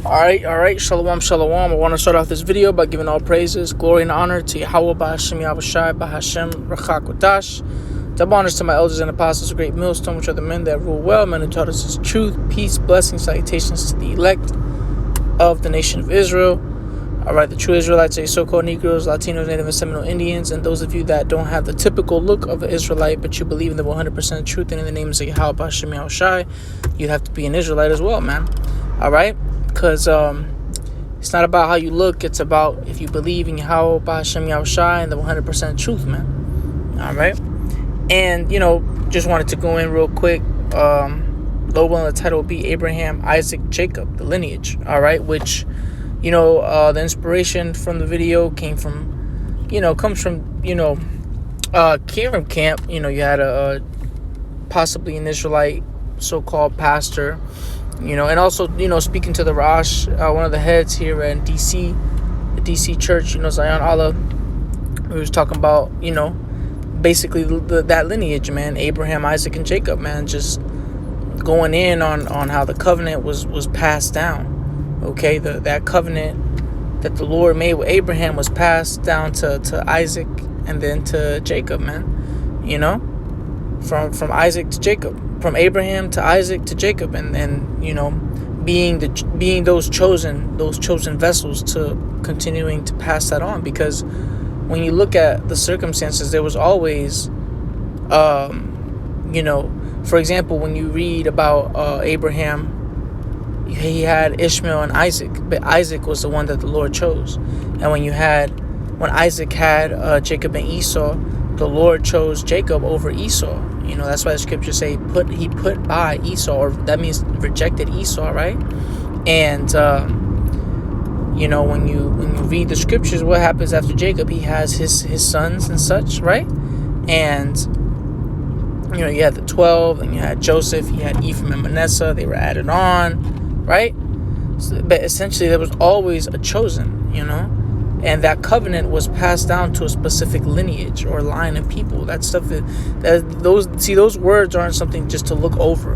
All right, shalom, shalom. I want to start off this video by giving all praises, glory, and honor to Yahweh, B'Hashem, Yahushai, B'Hashem, Rachak, Wadash. Double honors to my elders and apostles, a great millstone, which are the men that rule well, men who taught us his truth, peace, blessings, salutations to the elect of the nation of Israel. All right, the true Israelites, are so-called Negroes, Latinos, Native and Seminole Indians, and those of you that don't have the typical look of an Israelite, but you believe in the 100% truth and in the names of Yahweh, B'Hashem, Yahushai, you have to be an Israelite as well, man. All right? Because it's not about how you look, it's about if you believe in Yahweh, B'Hashem, Yahushai, and the 100% truth, man. All right? And, just wanted to go in real quick. Logo on the title will be Abraham, Isaac, Jacob, the lineage. All right? Which, the inspiration from the video came from, comes from, came from camp. You had a possibly an Israelite so-called pastor, and also, speaking to the Rosh, one of the heads here in DC, the DC church, Zion Allah, we was talking about, basically that lineage, man, Abraham, Isaac, and Jacob, man, just going in on how the covenant was passed down, okay? That covenant that the Lord made with Abraham was passed down to Isaac and then to Jacob, man, from Isaac to Jacob. From Abraham to Isaac to Jacob, and being those chosen vessels to continuing to pass that on. Because when you look at the circumstances, there was always, for example, when you read about Abraham, he had Ishmael and Isaac, but Isaac was the one that the Lord chose. And when Isaac had Jacob and Esau, the Lord chose Jacob over Esau. That's why the scriptures say he put by Esau, or that means rejected Esau, right? And when you read the scriptures, what happens after Jacob? He has his sons and such, right? And you had the 12, and you had Joseph, you had Ephraim and Manasseh. They were added on, right? But essentially, there was always a chosen, and that covenant was passed down to a specific lineage or line of people. That stuff, those words aren't something just to look over,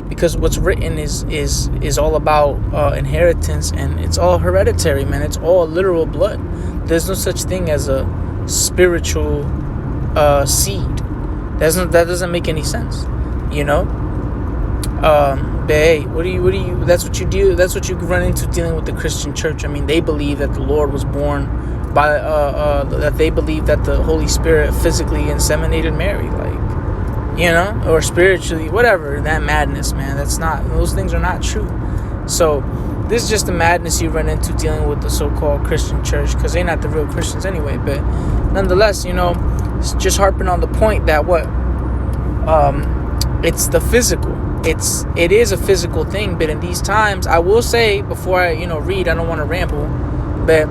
because what's written is all about inheritance, and it's all hereditary, man. It's all literal blood. There's no such thing as a spiritual seed. That doesn't make any sense, But hey, what do you? That's what you do. That's what you run into dealing with the Christian church. I mean, they believe that the Lord was born by that they believe that the Holy Spirit physically inseminated Mary, or spiritually, whatever. That madness, man. Those things are not true. So this is just the madness you run into dealing with the so-called Christian church, because they're not the real Christians anyway. But nonetheless, it's just harping on the point that it's the physical. It is a physical thing, but in these times, I will say, before I read, I don't want to ramble, but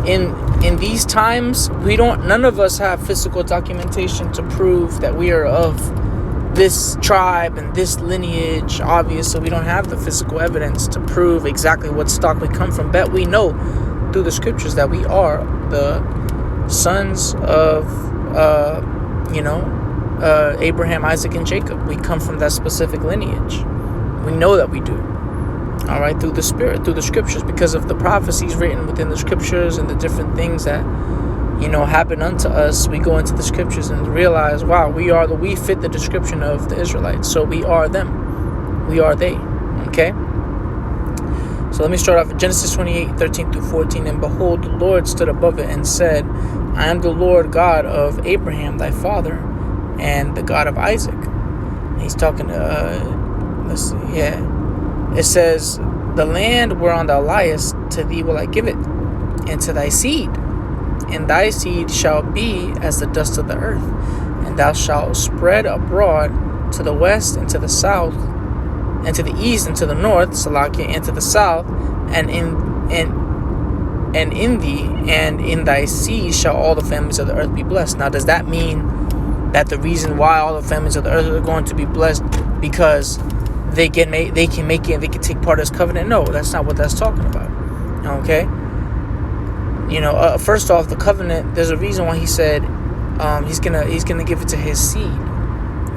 in these times, none of us have physical documentation to prove that we are of this tribe and this lineage. Obviously, we don't have the physical evidence to prove exactly what stock we come from, but we know through the scriptures that we are the sons of Abraham, Isaac, and Jacob. We come from that specific lineage. We know that we do. All right, through the Spirit, through the scriptures, because of the prophecies written within the scriptures and the different things that happen unto us. We go into the scriptures and realize, wow, we fit the description of the Israelites. So we are them. We are they. Okay. So let me start off with Genesis 28:13-14. And behold, the Lord stood above it and said, I am the Lord God of Abraham thy father, and the God of Isaac. He's talking to, let's see, yeah. It says, the land whereon thou liest, to thee will I give it, and to thy seed. And thy seed shall be as the dust of the earth. And thou shalt spread abroad to the west and to the south, and to the east and to the north, Salakia, and to the south, and in thee and in thy seed shall all the families of the earth be blessed. Now, does that mean that the reason why all the families of the earth are going to be blessed because they can take part of this covenant? No, that's not what that's talking about. Okay. First off, the covenant, there's a reason why he said he's gonna give it to his seed.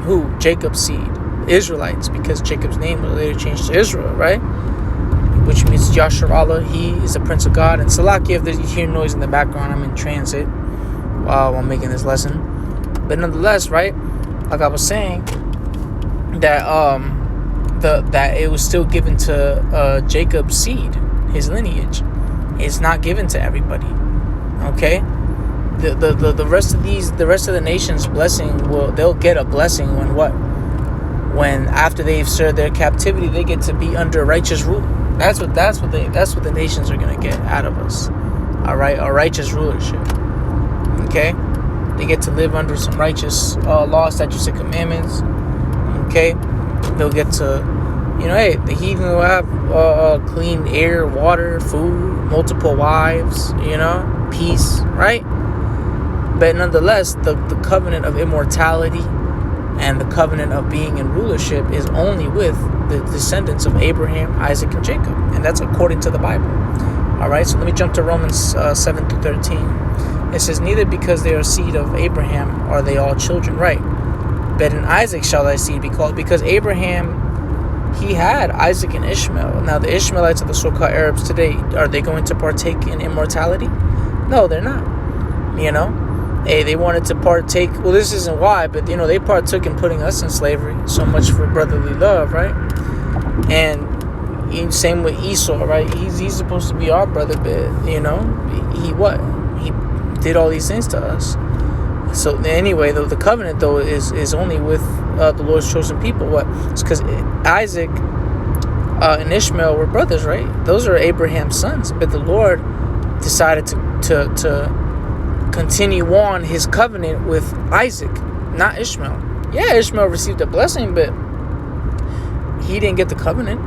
Who? Jacob's seed, Israelites, because Jacob's name was later changed to Israel, right? which means Yasharallah, he is the Prince of God. And Salakia, if you hear noise in the background, I'm in transit while I'm making this lesson. But nonetheless, right, like I was saying, that that it was still given to Jacob's seed, his lineage. It's not given to everybody. Okay? The rest of the nation's blessing they'll get a blessing when what? When after they've served their captivity, they get to be under righteous rule. That's what the nations are gonna get out of us. Alright, a righteous rulership. Okay? They get to live under some righteous laws, statutes, and commandments. Okay? They'll get to, hey, the heathen will have clean air, water, food, multiple wives, peace, right? But nonetheless, the covenant of immortality and the covenant of being in rulership is only with the descendants of Abraham, Isaac, and Jacob. And that's according to the Bible. All right, so let me jump to Romans 7-13. It says, neither because they are seed of Abraham are they all children, right? But in Isaac shall thy seed be called. Because Abraham, he had Isaac and Ishmael. Now, the Ishmaelites of the so-called Arabs today, are they going to partake in immortality? No, they're not. Hey, they wanted to partake. Well, this isn't why, but they partook in putting us in slavery. So much for brotherly love, right? And same with Esau, right? He's supposed to be our brother, but he did all these things to us. So anyway, though, the covenant though is only with the Lord's chosen people. What? It's because Isaac and Ishmael were brothers, right? Those are Abraham's sons, but the Lord decided to continue on his covenant with Isaac, not Ishmael. Yeah, Ishmael received a blessing, but he didn't get the covenant.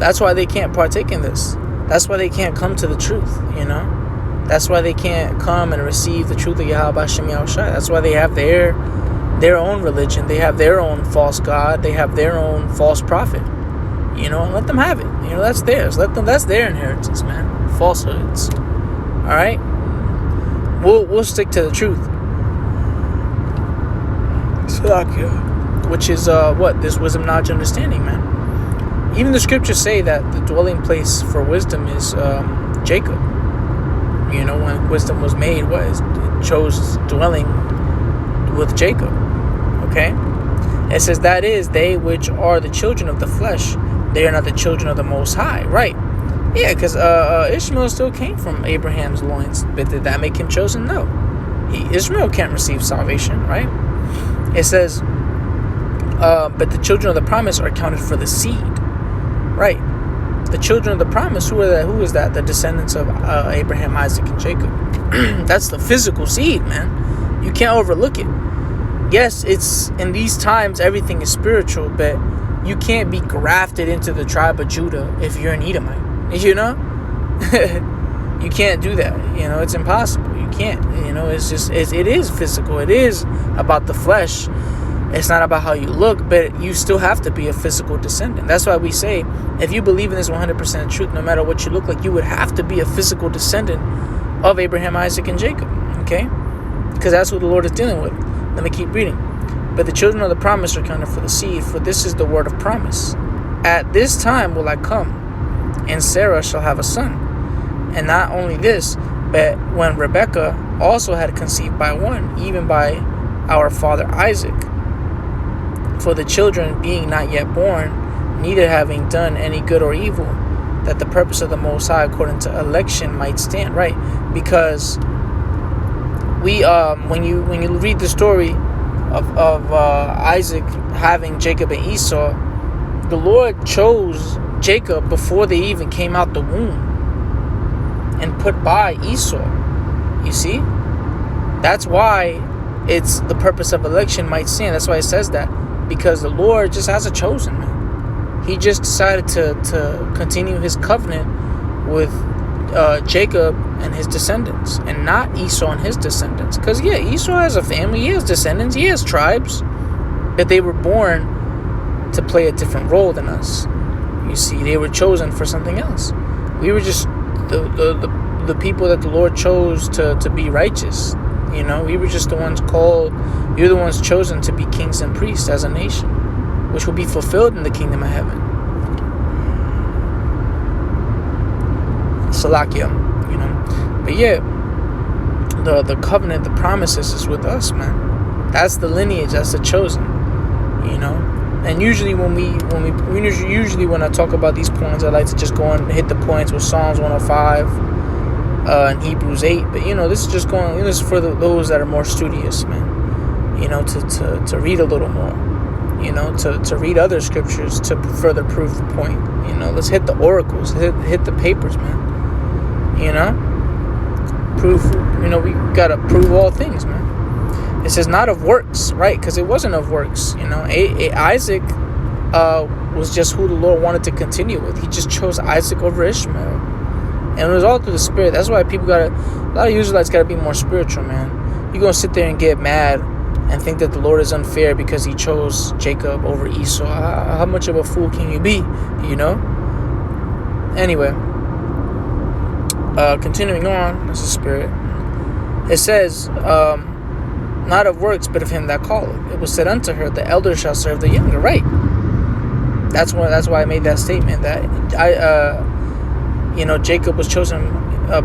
That's why they can't partake in this. That's why they can't come to the truth. That's why they can't come and receive the truth of Yahweh Hashem Yahushua. That's why they have their own religion. They have their own false god. They have their own false prophet. And let them have it. That's theirs. That's their inheritance, man. Falsehoods. All right. We'll stick to the truth. Salakia, which is this wisdom, knowledge, understanding, man. Even the scriptures say that the dwelling place for wisdom is Jacob. When wisdom was made, it chose dwelling with Jacob. Okay? It says, that is, they which are the children of the flesh, they are not the children of the Most High. Right. Yeah, because Ishmael still came from Abraham's loins. But did that make him chosen? No. Ishmael can't receive salvation, right? It says, but the children of the promise are counted for the seed. Right. The children of the promise, who is that? The descendants of Abraham, Isaac, and Jacob. That's the physical seed, man. You can't overlook it. Yes, it's in these times everything is spiritual, but you can't be grafted into the tribe of Judah if you're an Edomite. You can't do that. It's impossible. You can't. It's just it is physical. It is about the flesh. It's not about how you look, but you still have to be a physical descendant. That's why we say, if you believe in this 100% truth, no matter what you look like, you would have to be a physical descendant of Abraham, Isaac, and Jacob. Okay? Because that's what the Lord is dealing with. Let me keep reading. But the children of the promise are counted for the seed, for this is the word of promise. At this time will I come, and Sarah shall have a son. And not only this, but when Rebekah also had conceived by one, even by our father Isaac, for the children being not yet born, neither having done any good or evil, that the purpose of the Most High according to election might stand. Right? Because we when you read the story of Isaac having Jacob and Esau, the Lord chose Jacob before they even came out the womb and put by Esau. You see? That's why it's the purpose of election might stand. That's why it says that. Because the Lord just has a chosen man. He just decided to continue his covenant with Jacob and his descendants, and not Esau and his descendants. Because Esau has a family, he has descendants, he has tribes, but they were born to play a different role than us. You see, they were chosen for something else. We were just the people that the Lord chose to be righteous. We were just the ones called. You're the ones chosen to be kings and priests as a nation, which will be fulfilled in the kingdom of heaven. Salakia, you know. But yeah, the covenant, the promises is with us, man. That's the lineage, that's the chosen, you know. And usually when I talk about these points, I like to just go and hit the points with Psalms 105 and Hebrews 8. But you know, this is just going. This is for those that are more studious, man. You know, to read a little more. You know, to read other scriptures to further prove the point. You know, let's hit the oracles, hit the papers, man. You know, prove. You know, we gotta prove all things, man. It says not of works, right? Because it wasn't of works. You know, Isaac was just who the Lord wanted to continue with. He just chose Isaac over Ishmael, and it was all through the Spirit. That's why a lot of Israelites gotta be more spiritual, man. You're gonna sit there and get mad and think that the Lord is unfair because he chose Jacob over Esau. How much of a fool can you be, you know? Anyway, continuing on, this is Spirit. It says, not of works, but of him that calleth. It was said unto her, the elder shall serve the younger. Right. That's why I made that statement, that Jacob was chosen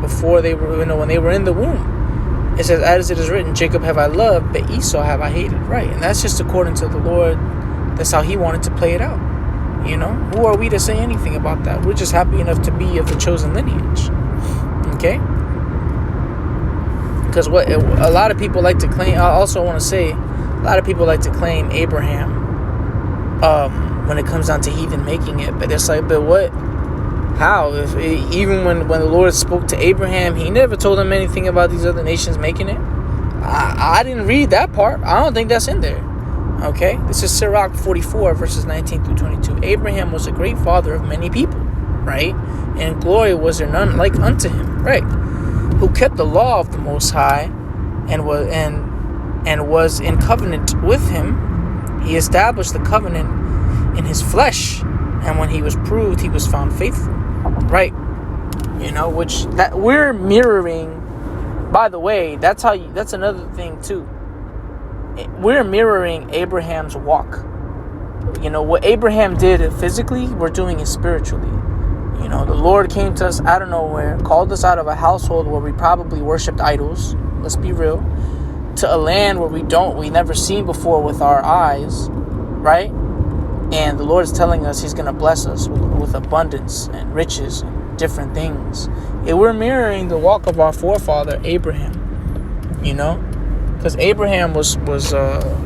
before they were, when they were in the womb. It says, as it is written, Jacob have I loved, but Esau have I hated. Right. And that's just according to the Lord. That's how he wanted to play it out. You know, who are we to say anything about that? We're just happy enough to be of the chosen lineage. Okay. Because what a lot of people like to claim, I also want to say, a lot of people like to claim Abraham when it comes down to heathen making it. But it's like, but what? How? Even when the Lord spoke to Abraham, he never told him anything about these other nations making it. I didn't read that part. I don't think that's in there. Okay? This is Sirach 44, verses 19 through 22. Abraham was a great father of many people, right? And glory was there none like unto him, right? Who kept the law of the Most High and was in covenant with him. He established the covenant in his flesh, and when he was proved, he was found faithful. Right? You know, which that we're mirroring. By the way, that's another thing too. We're mirroring Abraham's walk. You know, what Abraham did physically, we're doing it spiritually. You know, the Lord came to us out of nowhere, called us out of a household where we probably worshipped idols. Let's be real. To a land where we never seen before with our eyes, right? And the Lord is telling us he's going to bless us with abundance and riches and different things. And we're mirroring the walk of our forefather, Abraham, you know? Because Abraham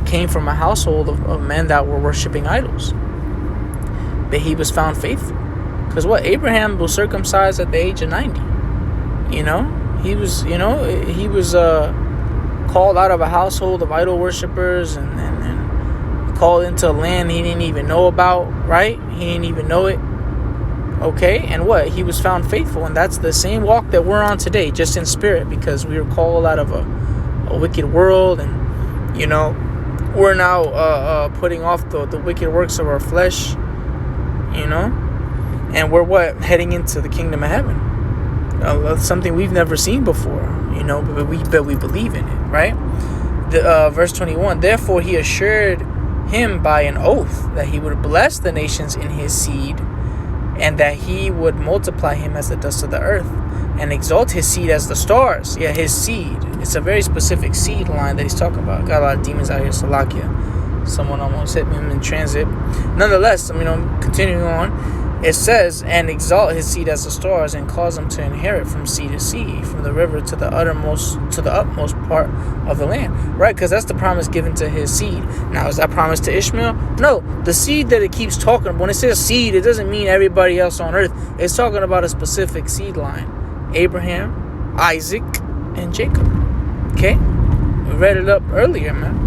came from a household of men that were worshiping idols. But he was found faithful. Because Abraham was circumcised at the age of 90. You know? He was called out of a household of idol worshipers and called into a land he didn't even know about, right? He didn't even know it. Okay, and he was found faithful, and that's the same walk that we're on today, just in spirit, because we were called out of a wicked world, and you know, we're now putting off the wicked works of our flesh, you know, and we're heading into the kingdom of heaven. Something we've never seen before, you know, but we believe in it, right? Verse 21, therefore he assured him by an oath that he would bless the nations in his seed, and that he would multiply him as the dust of the earth, and exalt his seed as the stars. Yeah, his seed. It's a very specific seed line that he's talking about. Got a lot of demons out here, Salakia. Someone almost hit him in transit. Nonetheless, continuing on, it says, and exalt his seed as the stars, and cause him to inherit from sea to sea, from the river to the utmost part of the land. Right? Because that's the promise given to his seed. Now, is that promise to Ishmael? No. The seed that it keeps talking about, when it says seed, it doesn't mean everybody else on earth. It's talking about a specific seed line. Abraham, Isaac, and Jacob. Okay? We read it up earlier, man.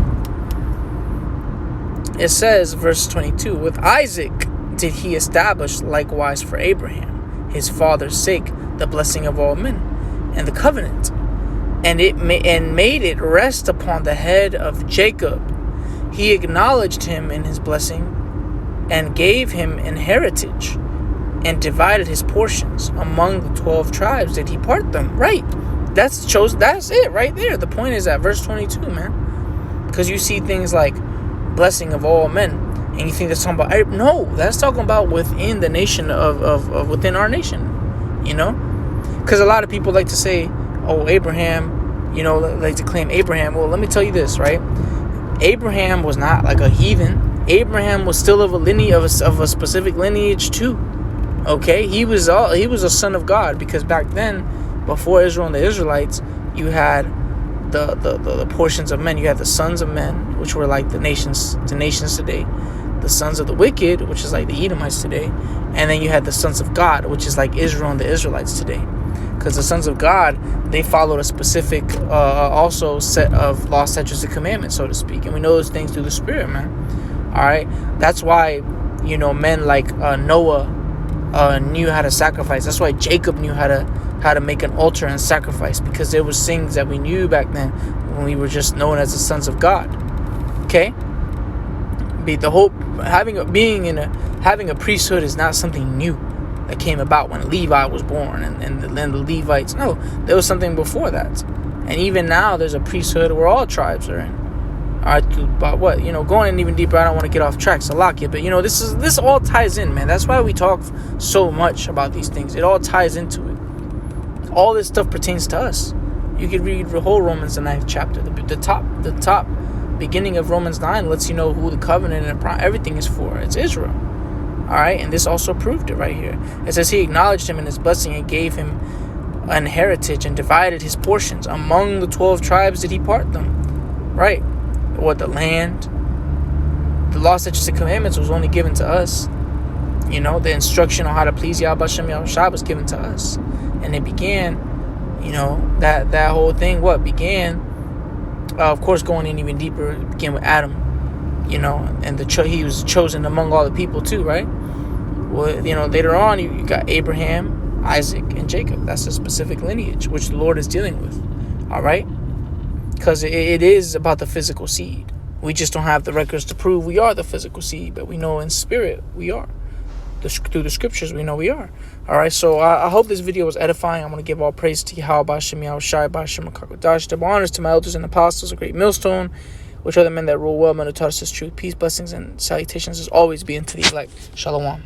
It says, verse 22, with Isaac did he establish likewise for Abraham, his father's sake, the blessing of all men, and the covenant, and made it rest upon the head of Jacob. He acknowledged him in his blessing, and gave him an heritage, and divided his portions among the 12 tribes. Did he part them? Right. That's it right there. The point is at verse 22, man. Because you see things like blessing of all men, and you think that's talking about, no, that's talking about within the nation of within our nation, you know. Because a lot of people like to say, oh, Abraham, you know, like to claim Abraham. Well, let me tell you this, right? Abraham was not like a heathen. Abraham was still of a lineage, of a specific lineage too. Okay, he was a son of God, because back then, before Israel and the Israelites, you had the portions of men. You had the sons of men, which were like the nations today, the sons of the wicked, which is like the Edomites today, and then you had the sons of God, which is like Israel and the Israelites today. Because the sons of God, they followed a specific also set of law, statutes, and commandments, so to speak, and we know those things through the Spirit, man. All right, that's why, you know, men like Noah knew how to sacrifice. That's why Jacob knew how to make an altar and sacrifice, because there was things that we knew back then when we were just known as the sons of God. Okay, the whole having a priesthood is not something new that came about when Levi was born and the Levites. No, there was something before that, and even now there's a priesthood where all tribes are in. All right, but what, you know, going in even deeper, I don't want to get off track, Salakia, but you know, this all ties in, man. That's why we talk so much about these things. It all ties into it. All this stuff pertains to us. You could read the whole Romans, the 9th chapter. The top beginning of Romans 9 lets you know who the covenant and everything is for. It's Israel. All right, and this also proved it right here. It says he acknowledged him in his blessing and gave him an heritage and divided his portions. Among the 12 tribes did he part them. Right. Or the land. The law, statutes, and commandments was only given to us. You know, the instruction on how to please Yahweh Shem Yahushua was given to us. And it began, you know, that whole thing, began, of course, going in even deeper, it began with Adam, you know, and he was chosen among all the people too, right? Well, you know, later on, you got Abraham, Isaac, and Jacob. That's a specific lineage, which the Lord is dealing with, all right? Because it is about the physical seed. We just don't have the records to prove we are the physical seed, but we know in spirit we are. Through the scriptures, we know we are. All right, so I hope this video was edifying. I'm going to give all praise to Yahweh, B'Shem Yahushai, B'Shem Rachak. Double honors to my elders and apostles, a great millstone, which are the men that rule well, men who taught us this truth. Peace, blessings, and salutations as always be unto the elect. Shalom.